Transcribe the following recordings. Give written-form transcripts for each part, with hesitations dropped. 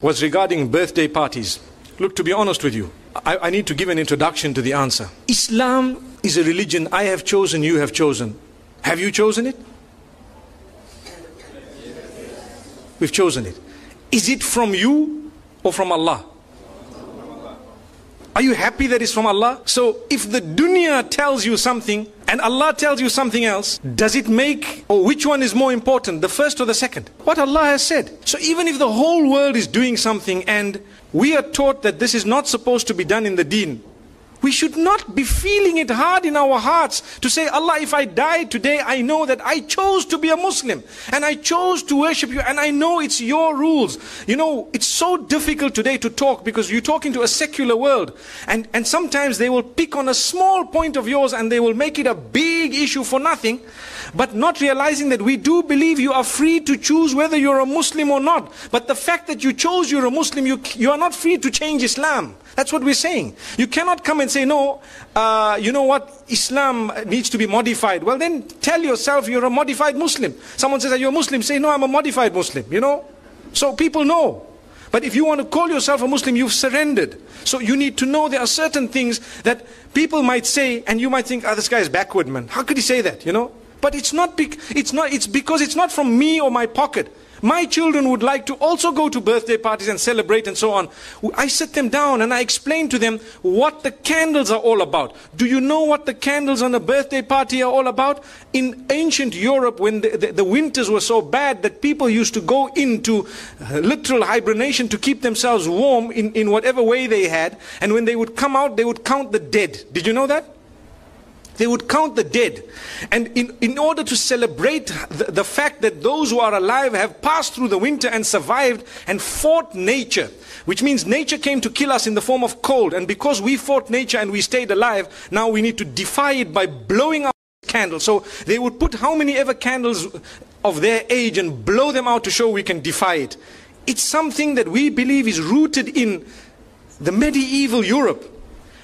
was regarding birthday parties. Look, to be honest with you, I need to give an introduction to the answer. Islam is a religion I have chosen, you have chosen. Have you chosen it? We've chosen it. Is it from you or from Allah? Are you happy that it's from Allah? So if the dunya tells you something and Allah tells you something else, does it make, or which one is more important, the first or the second? What Allah has said. So even if the whole world is doing something and we are taught that this is not supposed to be done in the deen, we should not be feeling it hard in our hearts to say, Allah, if I die today, I know that I chose to be a Muslim and I chose to worship you and I know it's your rules. You know, it's so difficult today to talk because you're talking to a secular world and sometimes they will pick on a small point of yours and they will make it a big issue for nothing, but not realizing that we do believe you are free to choose whether you're a Muslim or not. But the fact that you chose you're a Muslim, you are not free to change Islam. That's what we're saying. You cannot come and say, no, you know what, Islam needs to be modified. Well, then tell yourself you're a modified Muslim. Someone says, are you a Muslim? Say, no, I'm a modified Muslim, you know. So people know. But if you want to call yourself a Muslim, you've surrendered. So you need to know there are certain things that people might say, and you might think, oh, this guy is backward, man. How could he say that, you know? But it's because it's not from me or my pocket. My children would like to also go to birthday parties and celebrate and so on. I sit them down and I explain to them what the candles are all about. Do you know what the candles on a birthday party are all about? In ancient Europe, when the winters were so bad that people used to go into literal hibernation to keep themselves warm in whatever way they had. And when they would come out, they would count the dead. Did you know that? They would count the dead. And in order to celebrate the fact that those who are alive have passed through the winter and survived and fought nature, which means nature came to kill us in the form of cold. And because we fought nature and we stayed alive, now we need to defy it by blowing out candles. So they would put how many ever candles of their age and blow them out to show we can defy it. It's something that we believe is rooted in the medieval Europe.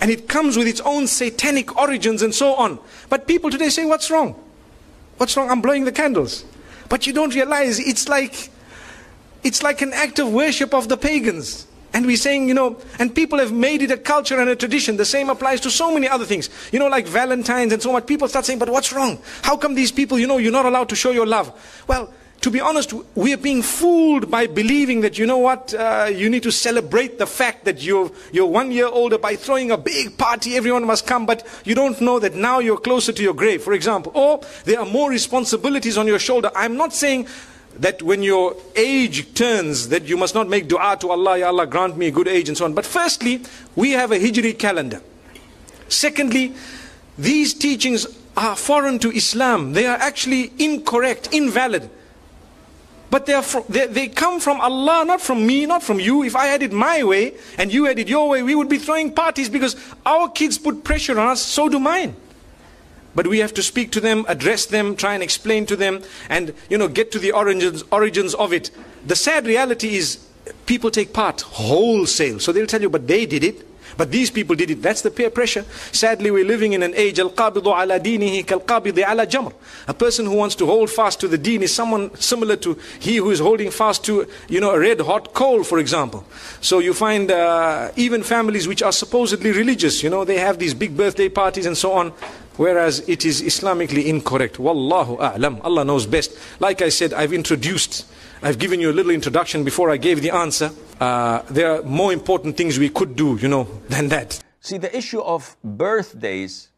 And it comes with its own satanic origins and so on. But people today say, what's wrong? What's wrong? I'm blowing the candles. But you don't realize it's like an act of worship of the pagans. And we're saying, you know, and people have made it a culture and a tradition. The same applies to so many other things. You know, like Valentine's and so on. People start saying, but what's wrong? How come these people, you know, you're not allowed to show your love? Well, to be honest, we are being fooled by believing that, you know what, you need to celebrate the fact that you're 1 year older by throwing a big party, everyone must come, but you don't know that now you're closer to your grave, for example. Or there are more responsibilities on your shoulder. I'm not saying that when your age turns, that you must not make dua to Allah, Ya Allah, grant me a good age and so on. But firstly, we have a Hijri calendar. Secondly, these teachings are foreign to Islam. They are actually incorrect, invalid. But they come from Allah, not from me, not from you. If I had it my way and you had it your way, we would be throwing parties because our kids put pressure on us, so do mine. But we have to speak to them, address them, try and explain to them and, you know, get to the origins of it. The sad reality is people take part wholesale. So they'll tell you, but they did it. But these people did it. That's the peer pressure. Sadly, we're living in an age, al-qabidu ala dinihi kal-qabidi ala jamr. A person who wants to hold fast to the deen is someone similar to he who is holding fast to, you know, a red hot coal, for example. So you find even families which are supposedly religious, you know, they have these big birthday parties and so on, whereas it is Islamically incorrect. Wallahu a'lam. Allah knows best. Like I said, I've given you a little introduction before I gave the answer. There are more important things we could do, you know, than that. See, the issue of birthdays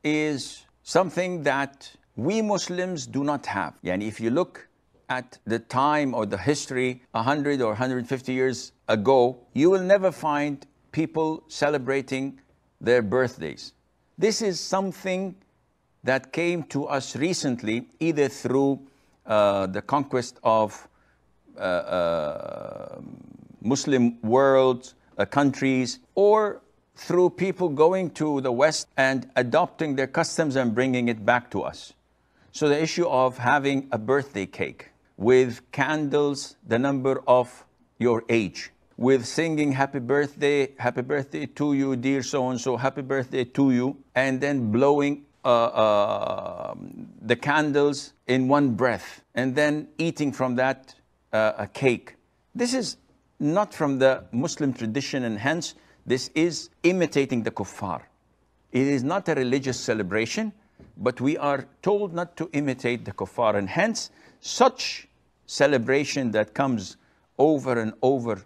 is something that we Muslims do not have. Yani if you look at the time or the history 100 or 150 years ago, you will never find people celebrating their birthdays. This is something that came to us recently, either through the conquest of Muslim world, countries, or through people going to the West and adopting their customs and bringing it back to us. So the issue of having a birthday cake with candles, the number of your age, with singing happy birthday to you, dear so-and-so, happy birthday to you, and then blowing the candles in one breath, and then eating from that a cake. This is not from the Muslim tradition, and hence this is imitating the kuffar. It is not a religious celebration, but we are told not to imitate the kuffar, and hence such celebration that comes over and over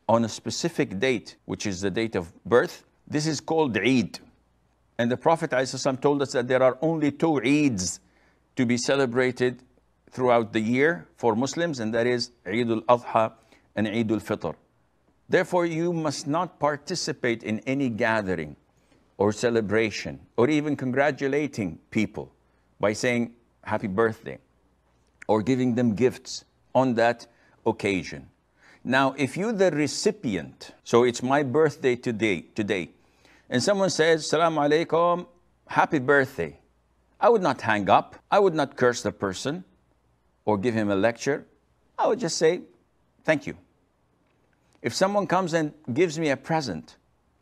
on a specific date, which is the date of birth, this is called Eid. And the Prophet ﷺ told us that there are only 2 Eids to be celebrated throughout the year for Muslims, and that is Eid al-Adha and Eid al-Fitr. Therefore, you must not participate in any gathering or celebration or even congratulating people by saying happy birthday or giving them gifts on that occasion. Now, if you're the recipient, so it's my birthday today, and someone says, Assalamu alaikum, happy birthday, I would not hang up. I would not curse the person or give him a lecture. I would just say, thank you. If someone comes and gives me a present,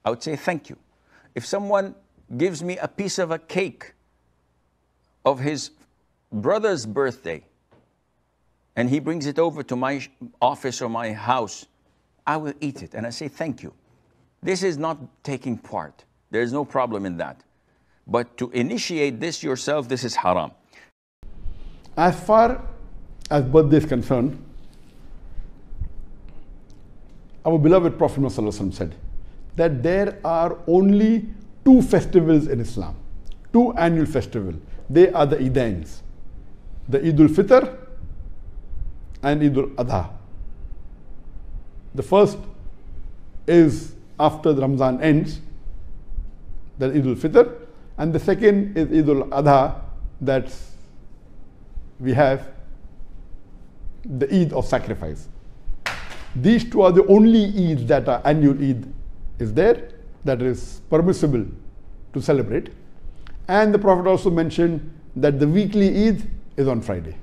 I would say thank you. If someone gives me a piece of a cake of his brother's birthday, and he brings it over to my office or my house, I will eat it and I say thank you. This is not taking part. There is no problem in that. But to initiate this yourself, this is haram. As far as birthday is concerned, our beloved Prophet ﷺ said that there are only 2 festivals in Islam, 2 annual festivals. They are the Eidains, the Eid al-Fitr and Eid al-Adha. The first is after the Ramzan ends, that Eid al-Fitr, and the second is Eid al-Adha, that we have the Eid of sacrifice. These 2 are the only Eids that are annual Eid is there, that is permissible to celebrate. And the Prophet also mentioned that the weekly Eid is on Friday.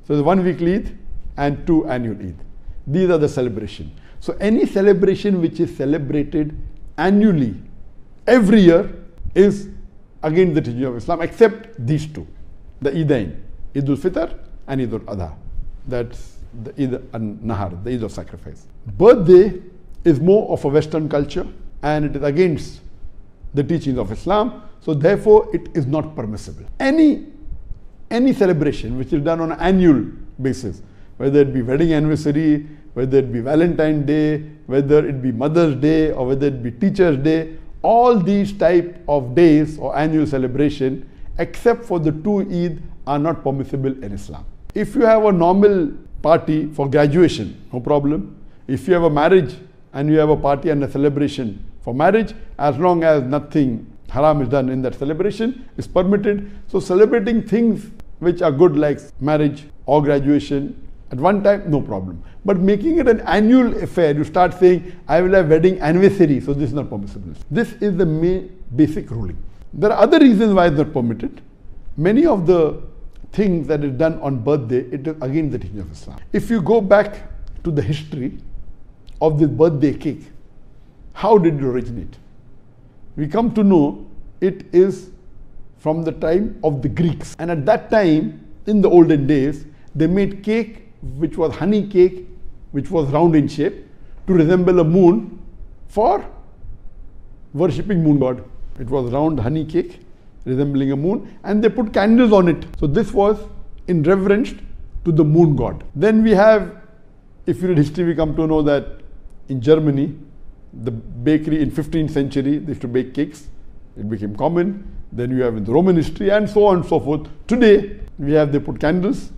So the 1 weekly Eid and 2 annual Eid. These are the celebration. So any celebration which is celebrated annually, every year, is against the teaching of Islam, except these 2, the Eidain, Eid al-Fitr and Eid al-Adha. That's the Eid al-Nahar, the Eid of sacrifice. Birthday is more of a Western culture and it is against the teachings of Islam. So therefore, it is not permissible. Any celebration which is done on an annual basis, whether it be wedding anniversary, whether it be Valentine's Day, whether it be Mother's Day, or whether it be Teacher's Day, all these type of days or annual celebration, except for the 2 Eid, are not permissible in Islam. If you have a normal party for graduation, no problem. If you have a marriage and you have a party and a celebration for marriage, as long as nothing haram is done in that celebration, is permitted. So celebrating things which are good like marriage or graduation at one time, no problem. But making it an annual affair, you start saying, I will have wedding anniversary, so this is not permissible. This is the main basic ruling. There are other reasons why it's not permitted. Many of the things that is done on birthday, it is against the teaching of Islam. If you go back to the history of this birthday cake, how did it originate? We come to know it is from the time of the Greeks. And at that time, in the olden days, they made cake which was honey cake, which was round in shape, to resemble a moon for worshipping moon god. It was round honey cake resembling a moon, and they put candles on it. So this was in reverence to the moon god. Then we have, if you read history, we come to know that in Germany, the bakery in 15th century, they used to bake cakes. It became common. Then you have in the Roman history and so on and so forth. Today, they put candles,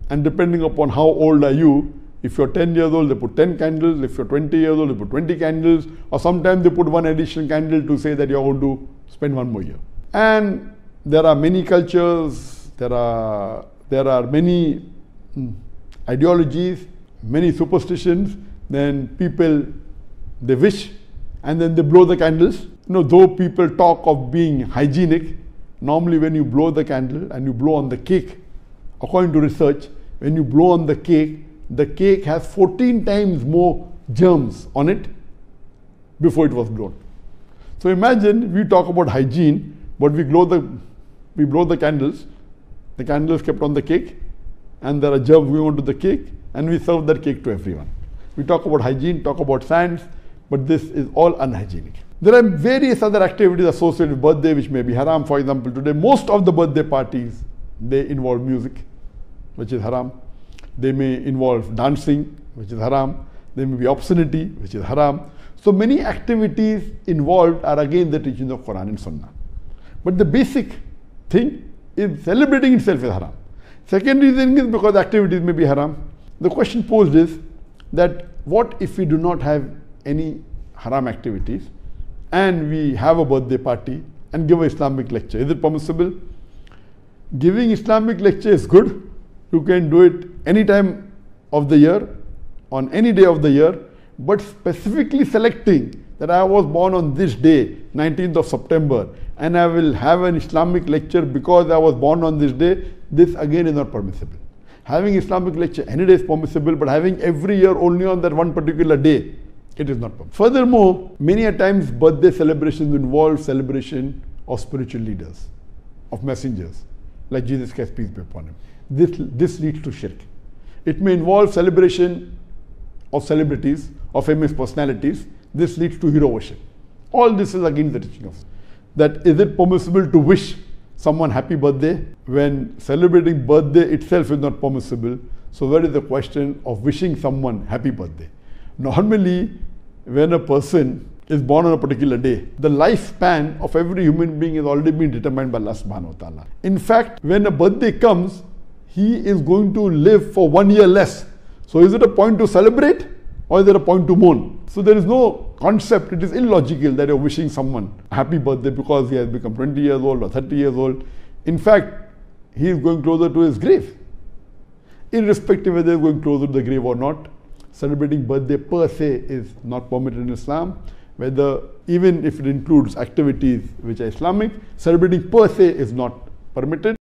and depending upon how old are you, if you're 10 years old, they put 10 candles. If you're 20 years old, they put 20 candles. Or sometimes they put 1 additional candle to say that you're going to spend 1 more year. And there are many cultures, there are many ideologies, many superstitions. Then people, they wish and then they blow the candles. Though people talk of being hygienic, normally when you blow the candle and you blow on the cake, according to research, when you blow on the cake has 14 times more germs on it before it was blown. So imagine we talk about hygiene, but we blow the candles kept on the cake, and there are germs going onto the cake, and we serve that cake to everyone. We talk about hygiene, talk about science, but this is all unhygienic. There are various other activities associated with birthday which may be haram. For example, today most of the birthday parties, they involve music, which is haram. They may involve dancing, which is haram. There may be obscenity, which is haram. So many activities involved are again the teaching of Quran and Sunnah. But the basic thing is celebrating itself is haram. Second reason is because activities may be haram. The question posed is that what if we do not have any haram activities and we have a birthday party and give an Islamic lecture? Is it permissible? Giving Islamic lecture is good. You can do it any time of the year, on any day of the year, but specifically selecting that I was born on this day, 19th of September, and I will have an Islamic lecture because I was born on this day, this again is not permissible. Having Islamic lecture any day is permissible, but having every year only on that one particular day, it is not permissible. Furthermore, many a times birthday celebrations involve celebration of spiritual leaders, of messengers, like Jesus Christ, peace be upon him. This leads to shirk. It may involve celebration of celebrities, of famous personalities. This leads to hero worship. All this is against the teaching of that. Is it permissible to wish someone happy birthday when celebrating birthday itself is not permissible? So where is the question of wishing someone happy birthday? Normally, when a person is born on a particular day, the lifespan of every human being has already been determined by Allah subhanahu wa ta'ala. In fact, when a birthday comes, he is going to live for 1 year less. So is it a point to celebrate or is it a point to mourn? So there is no concept, it is illogical that you're wishing someone a happy birthday because he has become 20 years old or 30 years old. In fact, he is going closer to his grave. Irrespective whether he is going closer to the grave or not, celebrating birthday per se is not permitted in Islam. Whether, even if it includes activities which are Islamic, celebrating per se is not permitted.